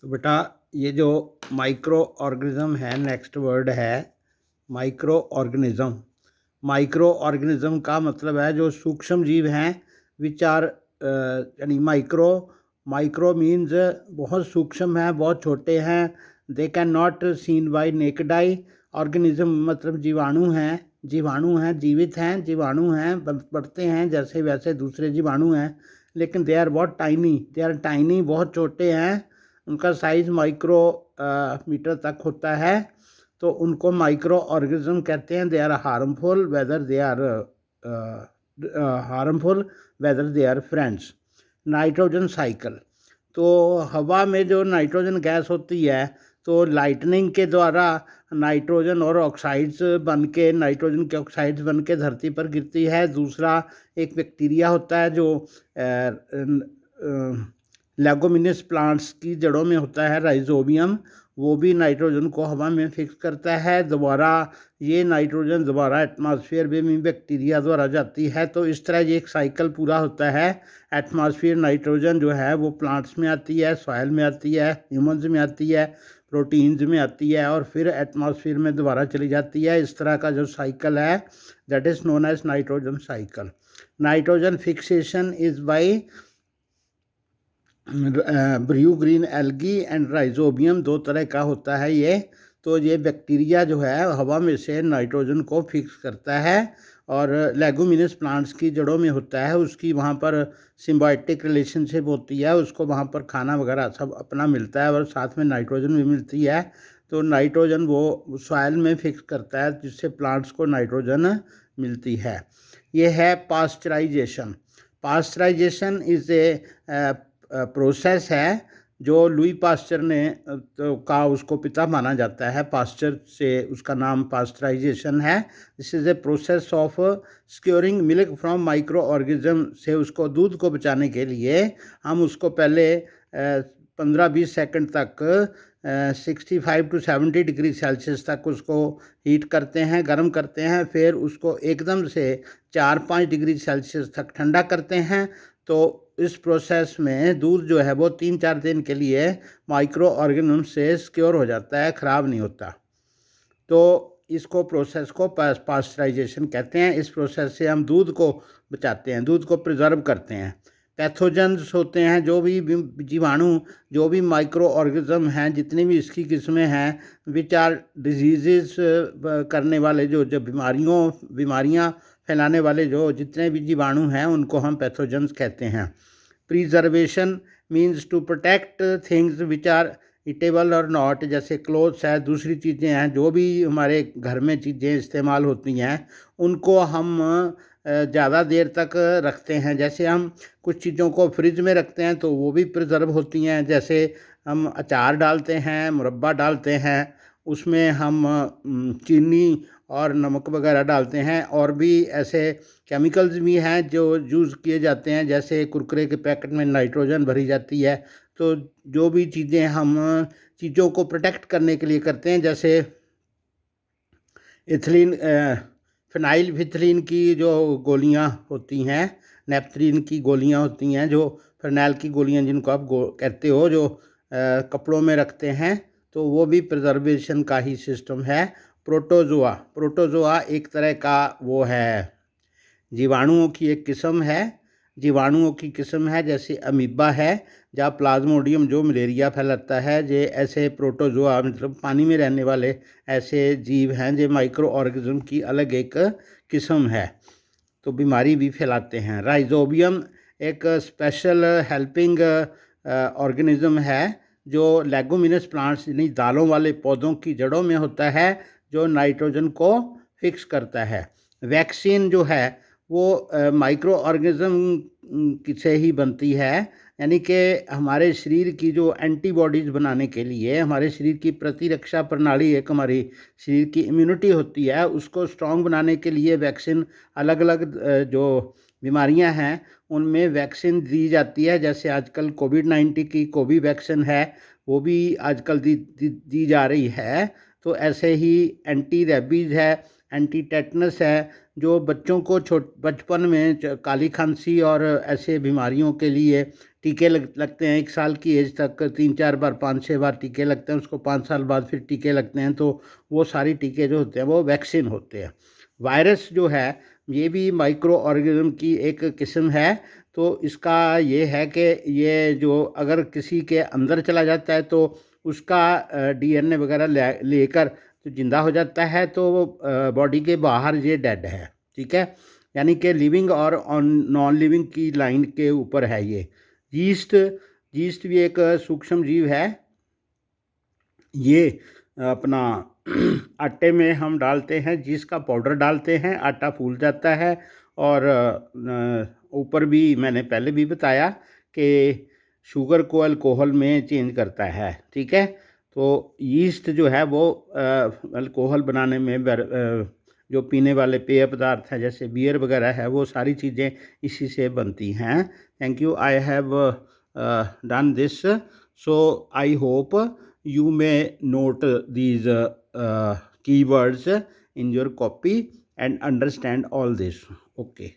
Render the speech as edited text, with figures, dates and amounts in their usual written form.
तो बेटा ये जो माइक्रो ऑर्गेनिज्म है, नेक्स्ट वर्ड है माइक्रो ऑर्गेनिज्म। माइक्रो ऑर्गेनिज्म का मतलब है जो सूक्ष्म जीव हैं, विच आर यानी माइक्रो। माइक्रो मीन्स बहुत सूक्ष्म हैं, बहुत छोटे हैं। They can not seen bye naked eye. Organism मतलब जीवाणु हैं, जीवाणु हैं, जीवित हैं, जीवाणु हैं, बढ़ते हैं जैसे वैसे दूसरे जीवाणु हैं, लेकिन दे आर बहुत टाइनी, दे आर टाइनी, बहुत छोटे हैं। उनका साइज़ माइक्रो मीटर तक होता है, तो उनको माइक्रो ऑर्गेनिज्म कहते हैं। They are harmful whether they are harmful whether they are friends. Nitrogen cycle, तो हवा में जो नाइट्रोजन गैस होती है, तो लाइटनिंग के द्वारा नाइट्रोजन और ऑक्साइड्स बन के, नाइट्रोजन के ऑक्साइड्स बन के धरती पर गिरती है। दूसरा एक बैक्टीरिया होता है जो लेगोमिनस प्लांट्स की जड़ों में होता है, राइजोबियम, वो भी नाइट्रोजन को हवा में फिक्स करता है। दोबारा ये नाइट्रोजन दोबारा एटमॉस्फेयर में बैक्टीरिया द्वारा जाती है। तो इस तरह ये एक साइकिल पूरा होता है। एटमॉस्फेयर नाइट्रोजन जो है वो प्लांट्स में आती है, सॉइल में आती है, ह्यूमन्स में आती है, प्रोटीन्स में आती है, और फिर एटमॉस्फेयर में दोबारा चली जाती है। इस तरह का जो साइकिल है that is known as nitrogen cycle. Nitrogen fixation is by blue green algae and rhizobium, दो तरह का होता है ये। तो ये बैक्टीरिया जो है हवा में से नाइट्रोजन को फिक्स करता है, और लेगुमिनस प्लांट्स की जड़ों में होता है, उसकी वहाँ पर सिम्बायोटिक रिलेशनशिप होती है, उसको वहाँ पर खाना वगैरह सब अपना मिलता है, और साथ में नाइट्रोजन भी मिलती है। तो नाइट्रोजन वो सॉइल में फिक्स करता है, जिससे प्लांट्स को नाइट्रोजन मिलती है। ये है pasteurisation. Pasteurisation is a process है जो लुई पास्चर ने का उसको पिता माना जाता है। पास्चर से उसका नाम पास्चराइजेशन है। This is a process of securing milk from micro organism, से उसको दूध को बचाने के लिए हम उसको पहले 15-20 सेकंड तक 65 to 70 डिग्री सेल्सियस तक उसको हीट करते हैं, गर्म करते हैं। फिर उसको एकदम से 4-5 डिग्री सेल्सियस तक ठंडा करते हैं। तो इस प्रोसेस में दूध जो है वो 3-4 दिन के लिए माइक्रो ऑर्गेनिज्म से सिक्योर हो जाता है, ख़राब नहीं होता। तो इसको प्रोसेस को पास्चराइजेशन कहते हैं। इस प्रोसेस से हम दूध को बचाते हैं, दूध को प्रिजर्व करते हैं। पैथोजेंस होते हैं जो भी जीवाणु, जो भी माइक्रो ऑर्गेनिज्म हैं, जितनी भी इसकी किस्में हैं, विच आर डिजीज़ करने वाले, जो बीमारियाँ फैलाने वाले जो जितने भी जीवाणु हैं, उनको हम पैथोजेंस कहते हैं। Preservation means to protect things which are eatable और नॉट, जैसे क्लोथ्स है, दूसरी चीज़ें हैं, जो भी हमारे घर में चीज़ें इस्तेमाल होती हैं, उनको हम ज़्यादा देर तक रखते हैं। जैसे हम कुछ चीज़ों को फ्रिज में रखते हैं तो वो भी प्रिजर्व होती हैं। जैसे हम अचार डालते हैं, मुरब्बा डालते हैं, उसमें हम चीनी और नमक वगैरह डालते हैं। और भी ऐसे केमिकल्स भी हैं जो यूज़ किए जाते हैं, जैसे कुरकुरे के पैकेट में नाइट्रोजन भरी जाती है। तो जो भी चीज़ें हम चीज़ों को प्रोटेक्ट करने के लिए करते हैं, जैसे एथिलीन, फिनाइलफिथलीन की जो गोलियां होती हैं, नेपथलीन की गोलियां होती हैं, जो फिनाइल की गोलियां जिनको आप कहते हो, जो कपड़ों में रखते हैं, तो वो भी प्रिजर्वेशन का ही सिस्टम है। प्रोटोजोआ, प्रोटोजोआ एक तरह का वो है, जीवाणुओं की एक किस्म है। जीवाणुओं की किस्म है, जैसे अमीबा है, या प्लाज्मोडियम जो मलेरिया फैलाता है। ये ऐसे प्रोटोजोआ मतलब पानी में रहने वाले ऐसे जीव हैं जो माइक्रो ऑर्गेनिज्म की अलग एक किस्म है, तो बीमारी भी फैलाते हैं। राइजोबियम एक स्पेशल हेल्पिंग ऑर्गेनिज्म है जो लेगुमिनस प्लांट्स यानी दालों वाले पौधों की जड़ों में होता है, जो नाइट्रोजन को फिक्स करता है। वैक्सीन जो है वो माइक्रो ऑर्गेनिज्म से ही बनती है, यानी कि हमारे शरीर की जो एंटीबॉडीज़ बनाने के लिए, हमारे शरीर की प्रतिरक्षा प्रणाली, एक हमारी शरीर की इम्यूनिटी होती है, उसको स्ट्रॉन्ग बनाने के लिए वैक्सीन, अलग अलग जो बीमारियां हैं उनमें वैक्सीन दी जाती है। जैसे आजकल कोविड-19 की कोवी वैक्सीन है, वो भी आजकल दी जा रही है। तो ऐसे ही एंटी रेबीज़ है, एंटी टेटनस है, जो बच्चों को बचपन में काली खांसी और ऐसे बीमारियों के लिए टीके लगते हैं 1 साल की एज तक, 3-4 बार 5-6 बार टीके लगते हैं, उसको 5 साल बाद फिर टीके लगते हैं, तो वो सारी टीके जो होते हैं वो वैक्सीन होते हैं। वायरस जो है ये भी माइक्रो ऑर्गेनिज्म की एक किस्म है। तो इसका ये है कि ये जो अगर किसी के अंदर चला जाता है तो उसका डीएनए वगैरह लेकर तो जिंदा हो जाता है, तो बॉडी के बाहर ये डेड है। ठीक है, यानी कि लिविंग और नॉन लिविंग की लाइन के ऊपर है ये। यीस्ट यीस्ट भी एक सूक्ष्म जीव है। ये अपना आटे में हम डालते हैं, जिसका पाउडर डालते हैं, आटा फूल जाता है। और ऊपर भी मैंने पहले भी बताया कि शुगर को अल्कोहल में चेंज करता है। ठीक है, तो यीस्ट जो है वो अल्कोहल बनाने में जो पीने वाले पेय पदार्थ हैं जैसे बियर वगैरह है, वो सारी चीज़ें इसी से बनती हैं। Thank you, I have done this, so I hope you may note these keywords in your copy and understand all this. Okay.